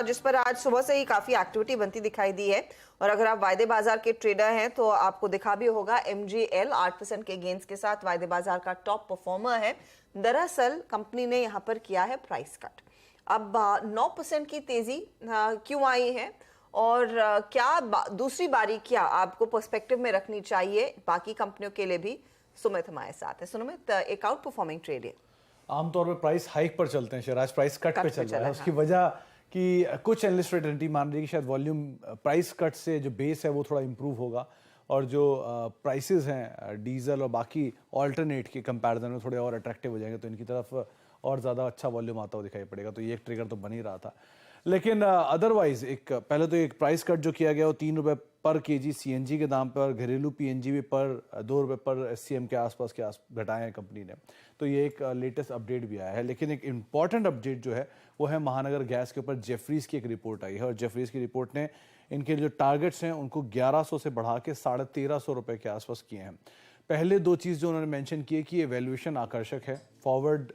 जिस पर आज सुबह से ही काफी एक्टिविटी बनती दिखाई दी है। और अगर आप वायदे बाजार के ट्रेडर हैं तो आपको दिखा भी होगा, एमजीएल 8% के गेंस के साथ वायदे बाजार का टॉप परफॉर्मर है। दरअसल कंपनी ने यहां पर किया है प्राइस कट। अब 9% की तेजी क्यों आई है और क्या दूसरी बारी क्या आपको पर्सपेक्टिव में रखनी चाहिए बाकी कंपनियों के लिए भी? सुमित हमारे साथ है। सुमित, एक आउट परफॉर्मिंग ट्रेड है। आमतौर पर प्राइस हाइक पर चलते हैं शेयर, आज प्राइस कट पे चल रहा है। उसकी हाँ। वजह कि कुछ एनालिस्ट रेटिंग मान रही है कि शायद वॉल्यूम प्राइस कट से जो बेस है वो थोड़ा इंप्रूव होगा और जो प्राइसेस हैं डीजल और बाकी ऑल्टरनेट के कंपैरिजन में थोड़े और अट्रैक्टिव हो जाएंगे, तो इनकी तरफ और ज़्यादा अच्छा वॉल्यूम आता हुआ दिखाई पड़ेगा। तो ये एक ट्रिगर तो बन ही रहा था, लेकिन अदरवाइज पहले तो एक प्राइस कट जो किया गया वो 3 रुपये पर केजी सीएनजी के दाम पर, घरेलू पीएनजी भी पर 2 रुपये पर एससीएम के आसपास घटाए हैं कंपनी ने। तो ये एक लेटेस्ट अपडेट भी आया है। लेकिन एक इंपॉर्टेंट अपडेट जो है वो है महानगर गैस के ऊपर जेफरीज की एक रिपोर्ट आई है और जेफरीज की रिपोर्ट ने इनके जो टारगेट्स हैं उनको 1100 से बढ़ा के 1350 रुपये के आसपास किए हैं। पहले दो चीज़ जो उन्होंने मेंशन की है कि ये वैल्यूएशन आकर्षक है। फॉरवर्ड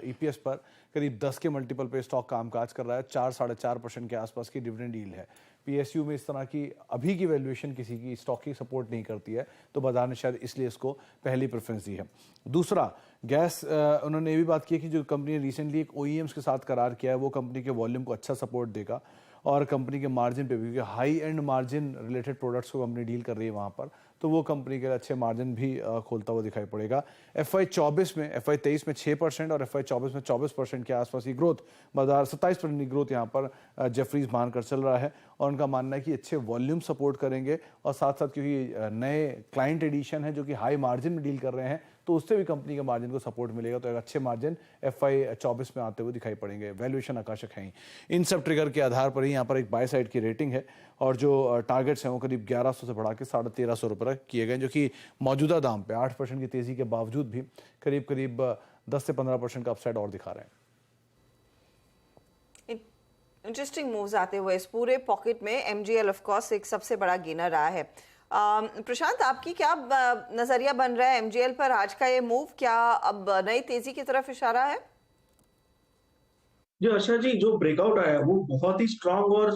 ईपीएस पर करीब 10 के मल्टीपल पे स्टॉक कामकाज कर रहा है। 4-4.5% के आसपास की डिविडेंड यील्ड है। पीएसयू में इस तरह की अभी की वैल्यूएशन किसी की स्टॉक की सपोर्ट नहीं करती है, तो बाजार ने शायद इसलिए इसको पहली प्रेफरेंस दी है। दूसरा, गैस उन्होंने ये भी बात की कि जो कंपनी ने रिसेंटली एक ओईएम्स के साथ करार किया है वो कंपनी के वॉल्यूम को अच्छा सपोर्ट देगा और कंपनी के मार्जिन पे भी, क्योंकि high and margin related products को कंपनी डील कर रही है वहाँ पर, तो वो कंपनी के लिए अच्छे मार्जिन भी खोलता हुआ दिखाई पड़ेगा। FY24 में, FY23 में 6% और FY24 में 24% के आसपास की ग्रोथ, बाजार 27% की ग्रोथ यहाँ पर जेफरीज मानकर चल रहा है। और उनका मानना है कि अच्छे वॉल्यूम सपोर्ट करेंगे और साथ साथ क्योंकि नए क्लाइंट एडिशन है जो कि हाई मार्जिन में डील कर रहे हैं, तो उससे भी कंपनी के मार्जिन को सपोर्ट मिलेगा। तो एक अच्छे मार्जिन FY24 में आते हुए दिखाई पड़ेंगे। वैल्यूएशन आकर्षक है ही। इन सब ट्रिगर के आधार पर ही यहाँ पर एक बाय साइड की रेटिंग है और जो टारगेट्स हैं वो करीब 1100 से बढ़ा के 1350 रुपये किए गए, जो कि मौजूदा दाम पे 8% की तेजी के बावजूद भी करीब करीब 10 से 15% का अपसाइड और दिखा रहे हैं। इंटरेस्टिंग मूव्स आते हुए इस पूरे पॉकेट में एमजीएल ऑफ कोर्स एक सबसे बड़ा गेनर रहा है। प्रशांत, आपकी क्या नजरिया बन रहा है एमजीएल पर? आज का ये मूव क्या अब नई तेजी की तरफ इशारा है? जी आशा जी, जो ब्रेकआउट आया है वो बहुत ही स्ट्रांग और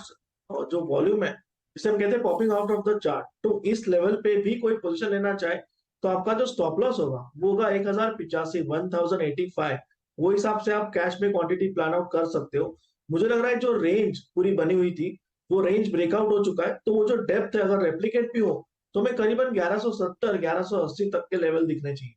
जो वॉल्यूम है जिसे हम कहते हैं popping out of the chart, तो इस लेवल पे भी कोई पोजीशन लेना चाहे तो आपका जो स्टॉप लॉस होगा वो होगा 1085 वो हिसाब से आप कैश में क्वांटिटी प्लान आउट कर सकते हो। मुझे लग रहा है जो रेंज पूरी बनी हुई थी वो रेंज ब्रेकआउट हो चुका है, तो वो जो डेप्थ है अगर रेप्लिकेट भी हो तो हमें करीबन 1170 1180 तक के लेवल दिखने चाहिए।